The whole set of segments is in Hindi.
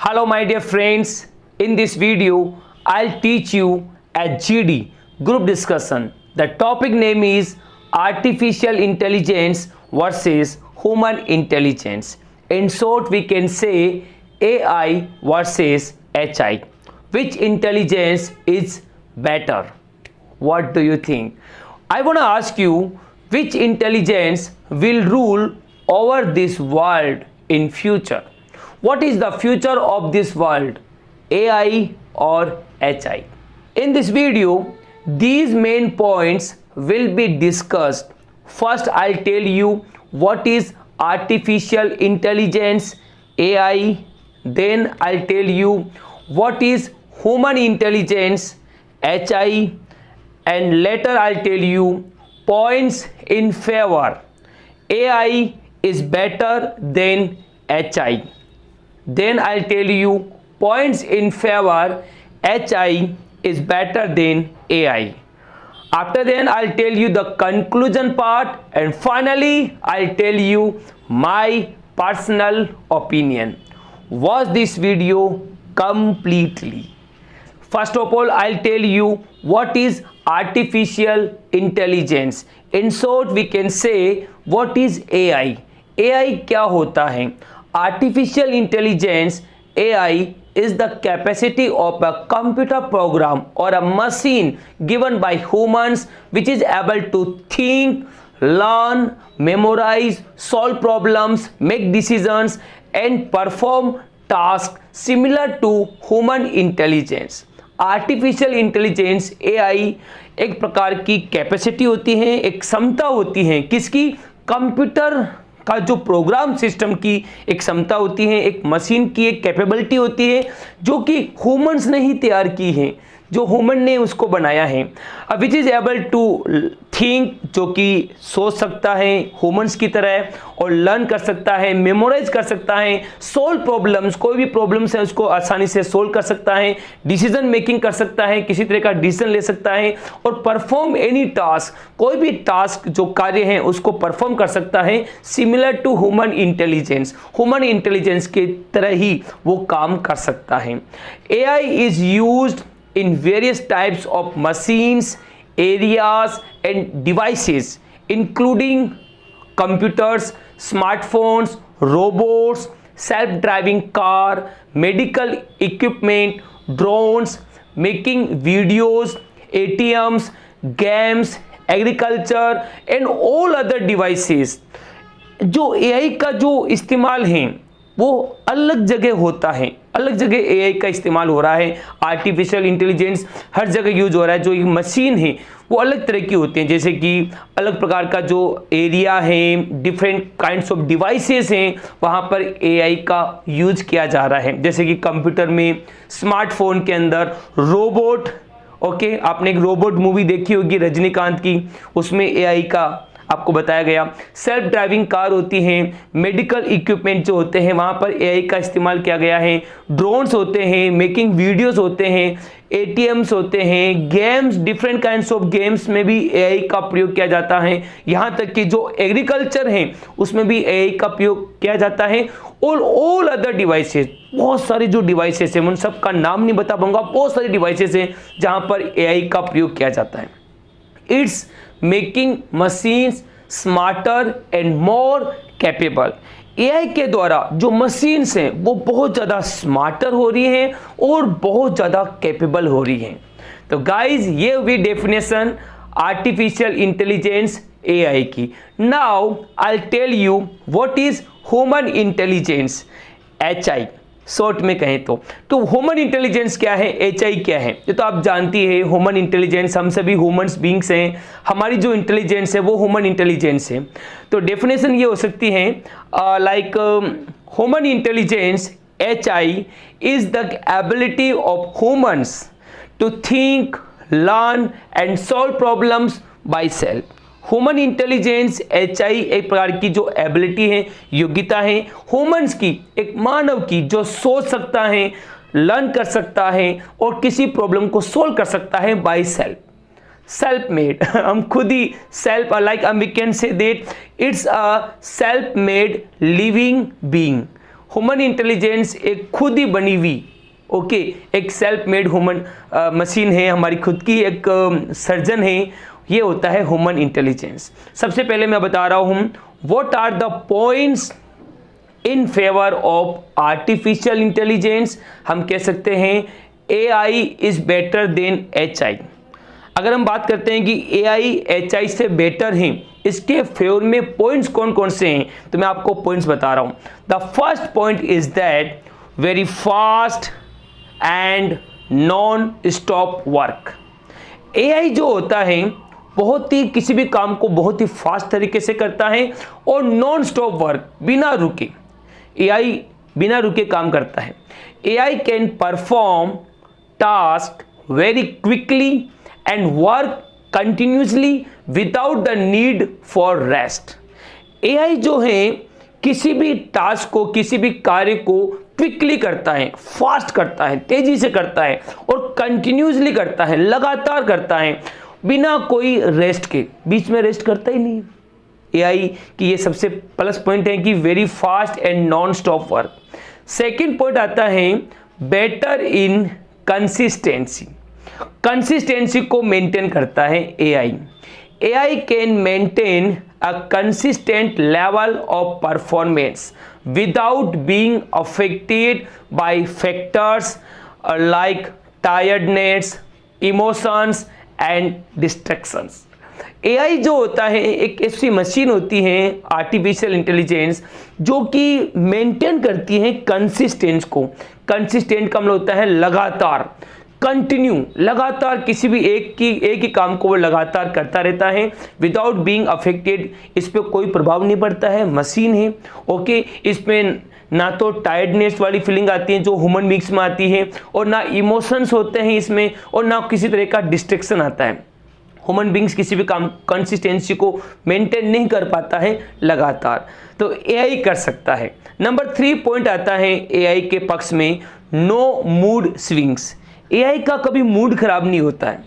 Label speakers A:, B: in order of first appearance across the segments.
A: Hello my dear friends, in this video I'll teach you a GD group discussion. The topic name is Artificial Intelligence versus Human Intelligence. In short we can say AI versus HI. Which intelligence is better? What do you think? I want to ask you, which intelligence will rule over this world in future? What is the future of this world, AI or HI? In this video, these main points will be discussed. First, I'll tell you what is artificial intelligence, AI. Then I'll tell you what is human intelligence, HI. And later I'll tell you points in favor. AI is better than HI. Then I'll tell you points in favor, HI is better than AI. After then I'll tell you the conclusion part, and finally I'll tell you my personal opinion. Watch this video completely. First of all, I'll tell you what is artificial intelligence. In short we can say what is AI. AI क्या होता है? Artificial intelligence, AI, is the capacity of a computer program or a machine given by humans which is able to think, learn, memorize, solve problems, make decisions and perform tasks similar to human intelligence. Artificial intelligence AI एक प्रकार की कैपेसिटी होती है, एक क्षमता होती है किसकी? कंप्यूटर का जो प्रोग्राम सिस्टम की एक क्षमता होती है, एक मशीन की एक कैपेबिलिटी होती है जो कि ह्यूमंस ने ही तैयार की है, जो ह्यूमन ने उसको बनाया है। Which is able to think, जो कि सोच सकता है ह्यूमंस की तरह, और लर्न कर सकता है, मेमोराइज कर सकता है, सोल्व प्रॉब्लम्स, कोई भी प्रॉब्लम्स है उसको आसानी से सोल्व कर सकता है, डिसीजन मेकिंग कर सकता है, किसी तरह का डिसीजन ले सकता है, और परफॉर्म एनी टास्क, कोई भी टास्क जो कार्य है उसको परफॉर्म कर सकता है similar to human intelligence. Human intelligence की तरह ही वो काम कर सकता है। AI is used in various types of machines, areas and devices including computers, smartphones, robots, self-driving car, medical equipment, drones, making videos, ATMs, games, agriculture and all other devices। जो AI का जो इस्तेमाल है वो अलग जगह होता है, अलग जगह AI का इस्तेमाल हो रहा है। आर्टिफिशियल इंटेलिजेंस हर जगह यूज हो रहा है। जो एक मशीन है वो अलग तरह की होती हैं, जैसे कि अलग प्रकार का जो एरिया है, डिफरेंट काइंड्स ऑफ डिवाइसेस हैं, वहाँ पर AI का यूज किया जा रहा है। जैसे कि कंप्यूटर में, स्मार्टफोन के अंदर, रोबोट। ओके, आपने एक रोबोट मूवी देखी होगी रजनीकांत की, उसमें AI का आपको बताया गया। सेल्फ ड्राइविंग कार होती हैं, मेडिकल इक्विपमेंट जो होते हैं वहाँ पर AI का इस्तेमाल किया गया है, ड्रोन्स होते हैं, मेकिंग वीडियोस होते हैं, ATMs होते हैं, games, different kinds of games में भी AI का प्रयोग किया जाता है। यहाँ तक कि जो एग्रीकल्चर है उसमें भी AI का प्रयोग किया जाता है। ऑल अदर डिवाइसेस, बहुत सारे जो डिवाइसेस हैं उन सब का नाम नहीं बता पाऊंगा, बहुत सारे डिवाइसेस हैं जहाँ पर AI का प्रयोग किया जाता है। It's making machines smarter and more capable. AI के द्वारा जो मशीन्स हैं वो बहुत ज़्यादा स्मार्टर हो रही हैं और बहुत ज़्यादा कैपेबल हो रही हैं। तो गाइज ये हुई डेफिनेशन आर्टिफिशियल इंटेलिजेंस AI की। Now I tell you what is human intelligence, HI short में कहें तो ह्यूमन इंटेलिजेंस क्या है, HI क्या है, ये तो आप जानती है। ह्यूमन इंटेलिजेंस, हम सभी ह्यूमंस बींग्स हैं, हमारी जो इंटेलिजेंस है वो ह्यूमन इंटेलिजेंस है। तो डेफिनेशन ये हो सकती है like human intelligence HI is the ability of humans to think, learn and solve problems by self. Human intelligence HI एक प्रकार की जो एबिलिटी है, योग्यता है ह्यूमंस की, एक मानव की, जो सोच सकता है, लर्न कर सकता है और किसी प्रॉब्लम को सोल्व कर सकता है बाय सेल्फ। सेल्फ मेड, हम खुद ही self, like we can say that it's a self made living being. Human intelligence एक खुद ही बनी हुई एक सेल्फ मेड ह्यूमन मशीन है, हमारी खुद की एक सर्जन है, ये होता है ह्यूमन इंटेलिजेंस। सबसे पहले मैं बता रहा हूँ what are the points in favour of artificial intelligence. हम कह सकते हैं AI is better than HI। अगर हम बात करते हैं कि AI HI से बेटर है, इसके फेवर में पॉइंट्स कौन कौन से हैं, तो मैं आपको पॉइंट्स बता रहा हूं। The first point is that very fast and non stop work. AI जो होता है बहुत ही किसी भी काम को बहुत ही फास्ट तरीके से करता है और नॉन स्टॉप वर्क, बिना रुके AI बिना रुके काम करता है। AI can perform task very quickly and work continuously without the need for rest. AI जो है किसी भी टास्क को, किसी भी कार्य को क्विकली करता है, फास्ट करता है, तेजी से करता है और कंटिन्यूसली करता है, लगातार करता है, बिना कोई रेस्ट के। बीच में रेस्ट करता ही नहीं। AI की ये सबसे प्लस पॉइंट है कि very fast and non stop work. Second point आता है बेटर इन कंसिस्टेंसी। कंसिस्टेंसी को मेंटेन करता है AI। AI can maintain a consistent level of performance without being affected by factors like tiredness, emotions and distractions. AI जो होता है एक ऐसी मशीन होती है आर्टिफिशियल इंटेलिजेंस जो कि मेंटेन करती है कंसिस्टेंस को। कंसिस्टेंट का मतलब होता है लगातार, कंटिन्यू, लगातार किसी भी एक ही काम को वो लगातार करता रहता है विदाउट बीइंग अफेक्टेड। इस पर कोई प्रभाव नहीं पड़ता है, मशीन है इसमें ना तो टायर्डनेस वाली फीलिंग आती है जो ह्यूमन बीइंग्स में आती है, और ना इमोशंस होते हैं इसमें, और ना किसी तरह का डिस्ट्रैक्शन आता है। ह्यूमन बींग्स किसी भी काम कंसिस्टेंसी को मेंटेन नहीं कर पाता है लगातार, तो AI कर सकता है। नंबर 3 पॉइंट आता है AI के पक्ष में नो मूड स्विंग्स। AI का कभी मूड खराब नहीं होता है।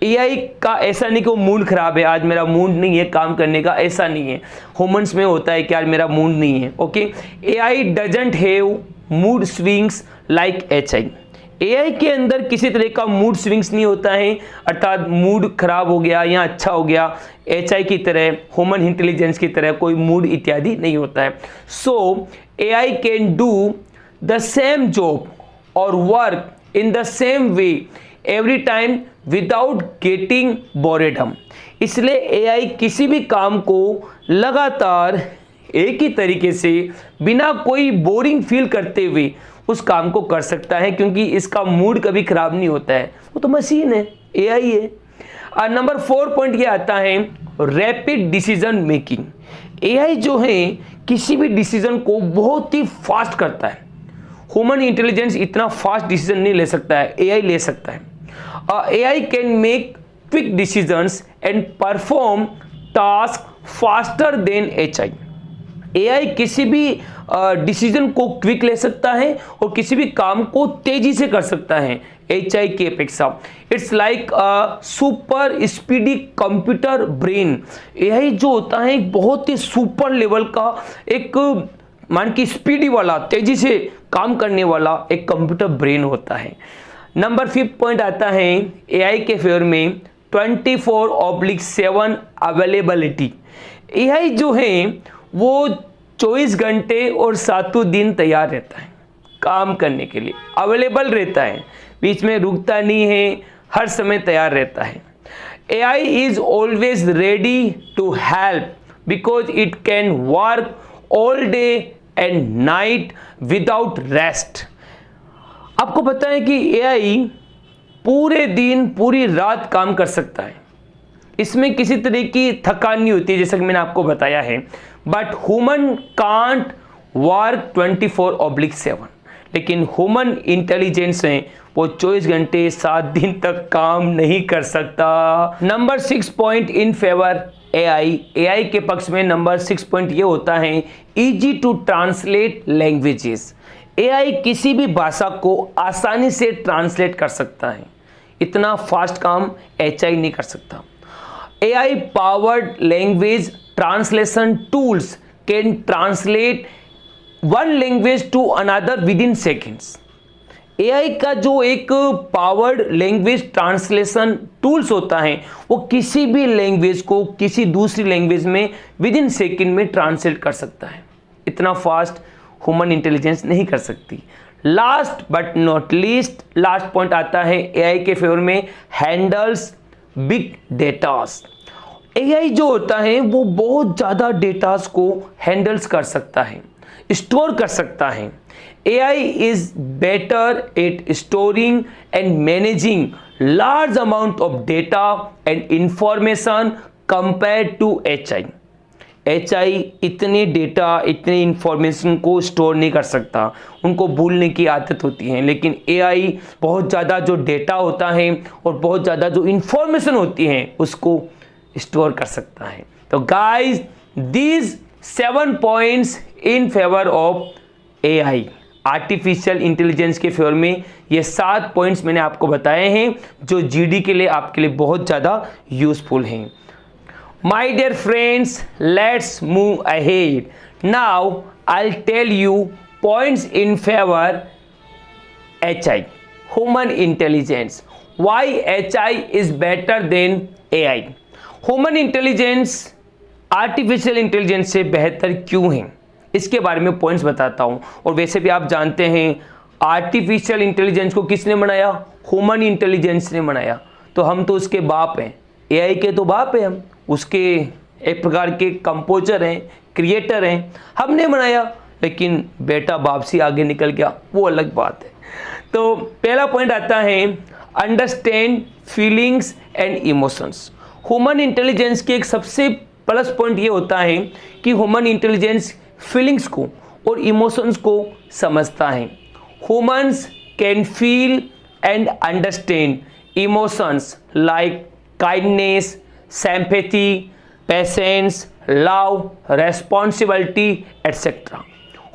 A: AI का ऐसा नहीं कि वो मूड खराब है, आज मेरा मूड नहीं है काम करने का, ऐसा नहीं है। ह्यूमंस में होता है कि आज मेरा मूड नहीं है। AI doesn't have mood swings like HI। AI के अंदर किसी तरह का मूड स्विंग्स नहीं होता है, अर्थात मूड खराब हो गया या अच्छा हो गया, HI की तरह, ह्यूमन इंटेलिजेंस की तरह कोई मूड इत्यादि नहीं होता है। So AI can do the same job और work in the same way every time without getting boredom. इसलिए AI किसी भी काम को लगातार एक ही तरीके से बिना कोई बोरिंग फील करते हुए उस काम को कर सकता है, क्योंकि इसका मूड कभी खराब नहीं होता है, वो तो मशीन है, AI है। नंबर 4 पॉइंट ये आता है रैपिड डिसीजन मेकिंग। AI जो है किसी भी डिसीजन को बहुत ही फास्ट करता है। ह्यूमन इंटेलिजेंस इतना फास्ट डिसीजन नहीं ले सकता है, AI ले सकता है। AI can make quick decisions and perform task faster than HI। AI किसी भी डिसीजन को क्विक ले सकता है और किसी भी काम को तेजी से कर सकता है HI की अपेक्षा। It's like super speedy computer brain. AI जो होता है एक बहुत ही सुपर लेवल का, एक मान की स्पीडी वाला, तेजी से काम करने वाला एक कंप्यूटर ब्रेन होता है। नंबर 5 पॉइंट आता है AI के फेवर में 24/7 अवेलेबिलिटी। AI जो है वो 24 घंटे और 7 दिन तैयार रहता है काम करने के लिए, अवेलेबल रहता है, बीच में रुकता नहीं है, हर समय तैयार रहता है। AI is always ready to help because it can work all day and night without rest. आपको पता है कि AI पूरे दिन पूरी रात काम कर सकता है, इसमें किसी तरह की थकान नहीं होती, जैसा कि मैंने आपको बताया है। बट ह्यूमन कांट वर्क 24/7, लेकिन ह्यूमन इंटेलिजेंस है वो 24 घंटे 7 दिन तक काम नहीं कर सकता। Number 6 point in favour AI के पक्ष में नंबर 6 पॉइंट ये होता है easy to translate languages. AI किसी भी भाषा को आसानी से ट्रांसलेट कर सकता है, इतना फास्ट काम HI नहीं कर सकता। AI powered language translation tools can translate one language to another within seconds. AI का जो एक पावर्ड लैंग्वेज ट्रांसलेशन टूल्स होता है वो किसी भी लैंग्वेज को किसी दूसरी लैंग्वेज में विद इन सेकेंड में ट्रांसलेट कर सकता है। इतना फास्ट ह्यूमन इंटेलिजेंस नहीं कर सकती। Last but not least, last point आता है एआई के फेवर में, हैंडल्स बिग डेटास। एआई जो होता है वो बहुत ज़्यादा डेटास को हैंडल्स कर सकता है, स्टोर कर सकता है। AI is better at storing and managing large amount of data and information compared to HI. HI इतने डेटा इतने इंफॉर्मेशन को स्टोर नहीं कर सकता, उनको भूलने की आदत होती है, लेकिन AI बहुत ज़्यादा जो डेटा होता है और बहुत ज़्यादा जो इंफॉर्मेशन होती है उसको स्टोर कर सकता है। तो guys these 7 points in favour of AI, artificial intelligence के फेवर में ये 7 पॉइंट्स मैंने आपको बताए हैं जो जीडी के लिए आपके लिए बहुत ज़्यादा यूजफुल हैं। My dear friends, let's move ahead. Now I will tell you points in favour HI, human intelligence. Why HI is better than AI? Human intelligence artificial intelligence से बेहतर क्यों है, इसके बारे में पॉइंट्स बताता हूं। और वैसे भी आप जानते हैं आर्टिफिशियल इंटेलिजेंस को किसने बनाया? ह्यूमन इंटेलिजेंस ने बनाया। तो हम तो उसके बाप हैं, एआई के तो बाप हैं, हम उसके एक प्रकार के कंपोजर हैं, क्रिएटर हैं, हमने बनाया। लेकिन बेटा बाप से आगे निकल गया, वो अलग बात है। तो पहला पॉइंट आता है understand feelings and emotions. Human intelligence के एक सबसे प्लस पॉइंट ये होता है कि ह्यूमन इंटेलिजेंस फीलिंग्स को और इमोशंस को समझता है। Humans can feel and understand emotions like kindness, sympathy, patience, love, responsibility etcetera.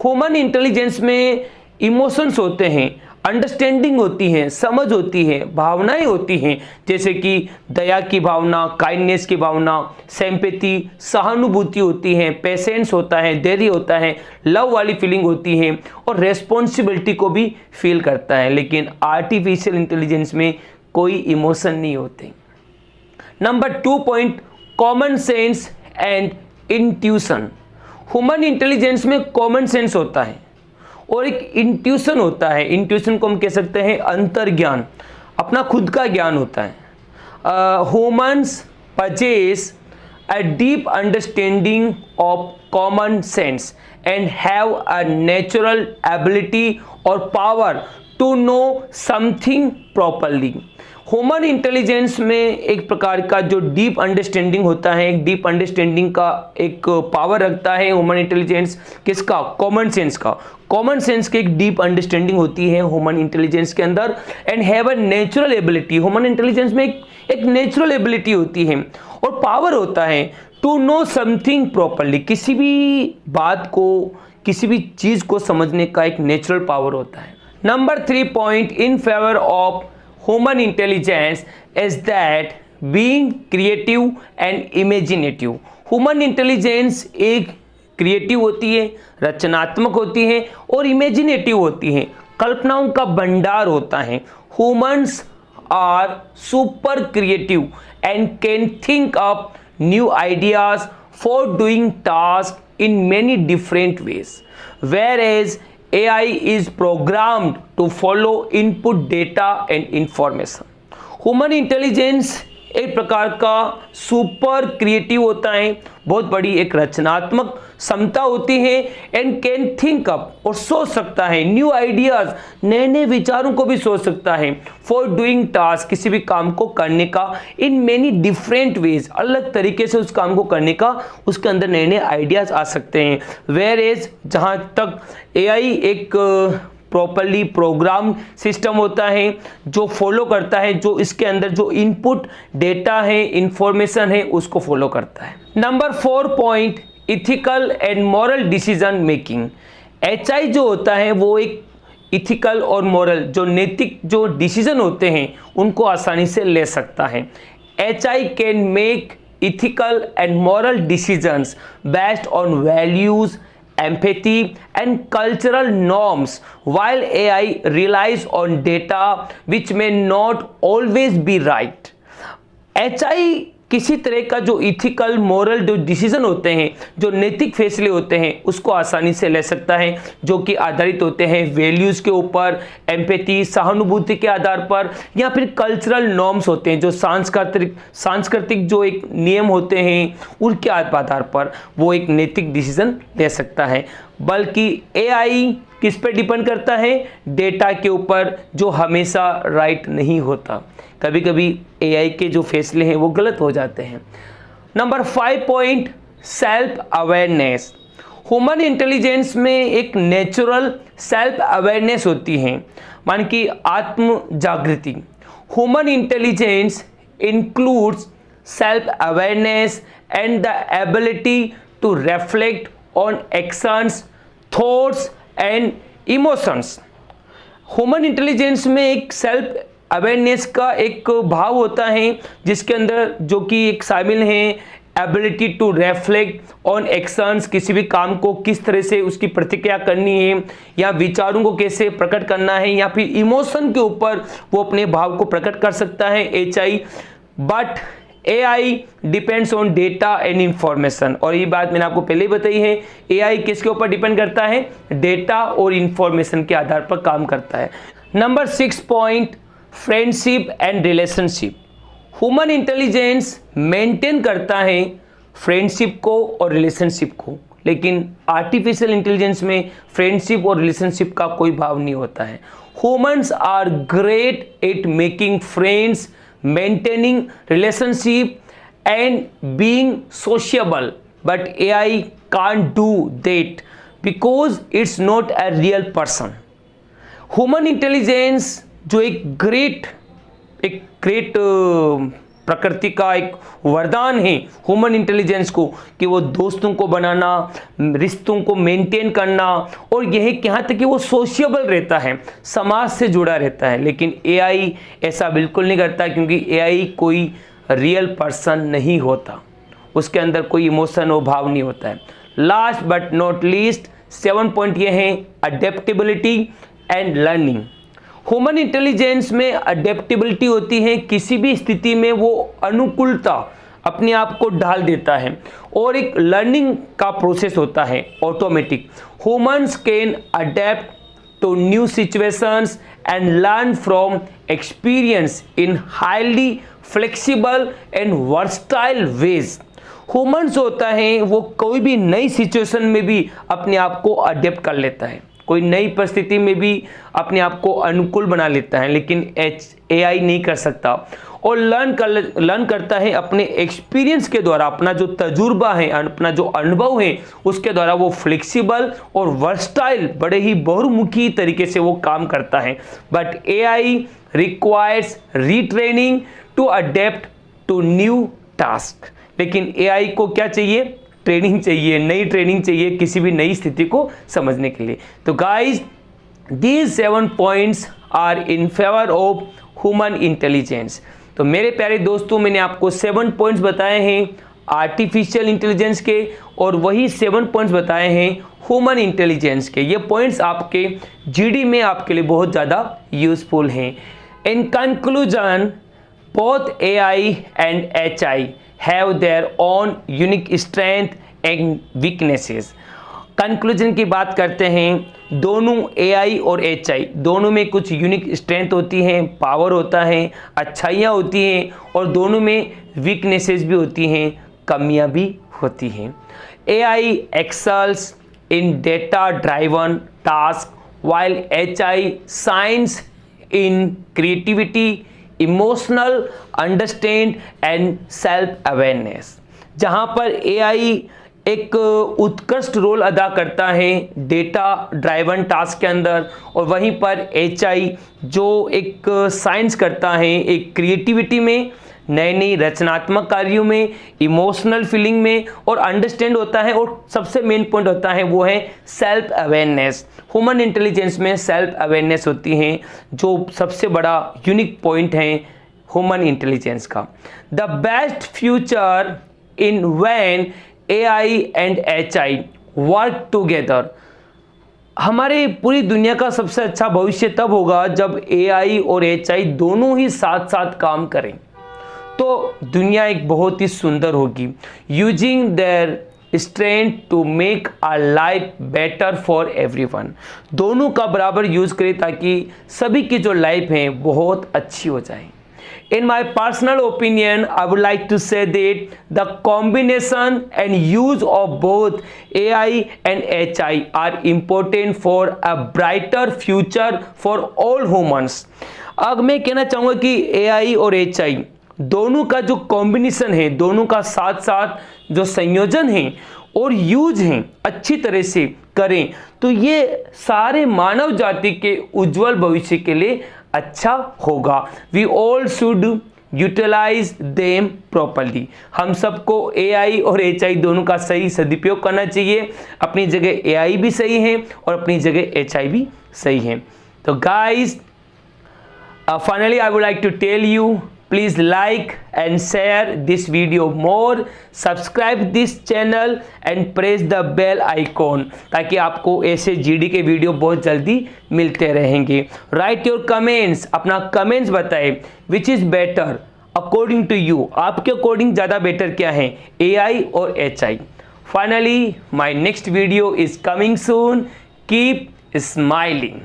A: Human intelligence में इमोशंस होते हैं, अंडरस्टैंडिंग होती है, समझ होती है, भावनाएं होती हैं, जैसे कि दया की भावना, काइंडनेस की भावना, सिंपैथी, सहानुभूति होती है, पेशेंस होता है, धैर्य होता है, लव वाली फीलिंग होती है और रेस्पॉन्सिबिलिटी को भी फील करता है। लेकिन आर्टिफिशियल इंटेलिजेंस में कोई इमोशन नहीं होते। Number 2 point, common sense and intuition. Human intelligence में कॉमन सेंस होता है और एक इंट्यूशन होता है। इंट्यूशन को हम कह सकते हैं अंतर्ज्ञान, अपना खुद का ज्ञान होता है। Humans possess a deep understanding of common sense and have a natural ability or power to know something properly. Human intelligence में एक प्रकार का जो डीप अंडरस्टैंडिंग होता है, एक डीप अंडरस्टैंडिंग का एक पावर रखता है ह्यूमन इंटेलिजेंस। किसका? कॉमन सेंस का। कॉमन सेंस की एक डीप अंडरस्टैंडिंग होती है ह्यूमन इंटेलिजेंस के अंदर। And have a natural ability, human intelligence में एक नेचुरल एबिलिटी होती है और पावर होता है टू नो समथिंग प्रॉपरली, किसी भी बात को, किसी भी चीज को समझने का एक नेचुरल पावर होता है। Number 3 point in favour of human intelligence is that being creative and imaginative. Human intelligence एक क्रिएटिव होती है, रचनात्मक होती है और इमेजिनेटिव होती है, कल्पनाओं का भंडार होता है। Humans are super creative and can think up new ideas for doing task in many different ways, whereas AI is programmed to follow input data and information. Human intelligence एक प्रकार का सुपर क्रिएटिव होता है, बहुत बड़ी एक रचनात्मक क्षमता होती है एंड कैन थिंक अप, और सोच सकता है न्यू आइडियाज, नए नए विचारों को भी सोच सकता है फॉर डूइंग टास्क, किसी भी काम को करने का इन मेनी डिफरेंट वेज, अलग तरीके से उस काम को करने का उसके अंदर नए नए आइडियाज आ सकते हैं। वेयर एज जहाँ तक एआई एक प्रॉपरली प्रोग्राम सिस्टम होता है जो फॉलो करता है, जो इसके अंदर जो इनपुट डेटा है, इंफॉर्मेशन है, उसको फॉलो करता है। Number 4 point, ethical and moral decision making. HI जो होता है वो एक इथिकल और मॉरल, जो नैतिक जो डिसीजन होते हैं उनको आसानी से ले सकता है। HI can make ethical and moral decisions based on values empathy and cultural norms, while AI relies on data which may not always be right. HI किसी तरह का जो इथिकल मोरल जो डिसीजन होते हैं, जो नैतिक फैसले होते हैं, उसको आसानी से ले सकता है, जो कि आधारित होते हैं वैल्यूज़ के ऊपर, एम्पैथी, सहानुभूति के आधार पर, या फिर कल्चरल नॉर्म्स होते हैं, जो सांस्कृतिक जो एक नियम होते हैं, उनके आधार पर वो एक नैतिक डिसीजन ले सकता है। बल्कि AI किस पे डिपेंड करता है? डेटा के ऊपर, जो हमेशा राइट नहीं होता। कभी कभी AI के जो फैसले हैं वो गलत हो जाते हैं। Number 5 point, self awareness. Human intelligence में एक नेचुरल सेल्फ अवेयरनेस होती है, मान कि आत्म जागृति। Human intelligence includes self awareness and the ability to reflect on actions, thoughts and emotions. Human intelligence में एक सेल्फ अवेयरनेस का एक भाव होता है, जिसके अंदर जो कि एक शामिल हैं ability to reflect on actions, किसी भी काम को किस तरह से उसकी प्रतिक्रिया करनी है, या विचारों को कैसे प्रकट करना है, या फिर इमोशन के ऊपर वो अपने भाव को प्रकट कर सकता है HI। But AI depends on data and information, और ये बात मैंने आपको पहले ही बताई है। AI किसके ऊपर डिपेंड करता है? डेटा और इंफॉर्मेशन के आधार पर काम करता है। Number 6 point, friendship and relationship. Human intelligence maintain करता है फ्रेंडशिप को और रिलेशनशिप को, लेकिन आर्टिफिशियल इंटेलिजेंस में फ्रेंडशिप और रिलेशनशिप का कोई भाव नहीं होता है। Humans are great at making friends, maintaining relationship and being sociable, but AI can't do that because it's not a real person. Human intelligence जो एक ग्रेट प्रकृति का एक वरदान है ह्यूमन इंटेलिजेंस को, कि वो दोस्तों को बनाना, रिश्तों को मेंटेन करना, और यह यहाँ तक कि वो सोशिएबल रहता है, समाज से जुड़ा रहता है। लेकिन AI ऐसा बिल्कुल नहीं करता, क्योंकि AI कोई रियल पर्सन नहीं होता, उसके अंदर कोई इमोशन और भाव नहीं होता है। Last but not least 7 point ये हैं, adaptability and learning. Human intelligence में अडेप्टेबिलिटी होती है, किसी भी स्थिति में वो अनुकूलता अपने आप को ढाल देता है, और एक लर्निंग का प्रोसेस होता है automatic. Humans can adapt to new situations and learn from experience in highly flexible and versatile ways. Humans होता है वो कोई भी नई सिचुएशन में भी अपने आप को अडेप्ट कर लेता है, कोई नई परिस्थिति में भी अपने आप को अनुकूल बना लेता है, लेकिन AI नहीं कर सकता। और लर्न करता है अपने एक्सपीरियंस के द्वारा, अपना जो तजुर्बा है, अपना जो अनुभव है, उसके द्वारा वो फ्लेक्सिबल और वर्सटाइल, बड़े ही बहुमुखी तरीके से वो काम करता है। But AI requires retraining to adapt to new task. लेकिन AI को क्या चाहिए? ट्रेनिंग चाहिए, नई ट्रेनिंग चाहिए किसी भी नई स्थिति को समझने के लिए। तो guys, these 7 points are in favour of human intelligence. तो मेरे प्यारे दोस्तों, मैंने आपको 7 पॉइंट्स बताए हैं आर्टिफिशियल इंटेलिजेंस के, और वही 7 पॉइंट्स बताए हैं ह्यूमन इंटेलिजेंस के। ये पॉइंट्स आपके GD में आपके लिए बहुत ज़्यादा यूजफुल हैं। In conclusion, both AI and HI have their own unique strength and weaknesses. Conclusion की बात करते हैं, दोनों AI और HI दोनों में कुछ यूनिक स्ट्रेंथ होती हैं, पावर होता है, अच्छाइयाँ होती हैं, और दोनों में वीकनेसेस भी होती हैं, कमियाँ भी होती हैं। AI excels in data driven task while HI shines in creativity, emotional understand and self awareness. जहाँ पर AI एक उत्कृष्ट रोल अदा करता है डेटा ड्राइवन टास्क के अंदर, और वहीं पर HI जो एक साइंस करता है एक क्रिएटिविटी में, नए नई रचनात्मक कार्यों में, इमोशनल फीलिंग में, और अंडरस्टैंड होता है, और सबसे मेन पॉइंट होता है वो है सेल्फ अवेयरनेस। ह्यूमन इंटेलिजेंस में सेल्फ अवेयरनेस होती है, जो सबसे बड़ा यूनिक पॉइंट है ह्यूमन इंटेलिजेंस का। The best future in when AI and HI work together. हमारे पूरी दुनिया का सबसे अच्छा भविष्य तब होगा जब AI और HI दोनों ही साथ साथ काम करें, तो दुनिया एक बहुत ही सुंदर होगी। Using their strength to make our life better for everyone. दोनों का बराबर यूज करें ताकि सभी की जो लाइफ है बहुत अच्छी हो जाए। In my personal opinion, I would like to say that the combination and use of both AI and HI are important for a brighter future for all humans. अब मैं कहना चाहूँगा कि AI और HI दोनों का जो कॉम्बिनेशन है, दोनों का साथ साथ जो संयोजन है और यूज है अच्छी तरह से करें तो ये सारे मानव जाति के उज्जवल भविष्य के लिए अच्छा होगा। We all should utilise them properly. हम सबको AI और HI दोनों का सही सदुपयोग करना चाहिए। अपनी जगह AI भी सही है और अपनी जगह HI भी सही है। तो guys, finally I would like to tell you, please like and share this video more, subscribe this channel and press the bell icon ताकि आपको ऐसे GD के वीडियो बहुत जल्दी मिलते रहेंगे। Write your comments, अपना कमेंट्स बताएं which is better according to you, आपके अकॉर्डिंग ज़्यादा बेटर क्या है, AI और HI। Finally, my next video is coming soon. Keep smiling.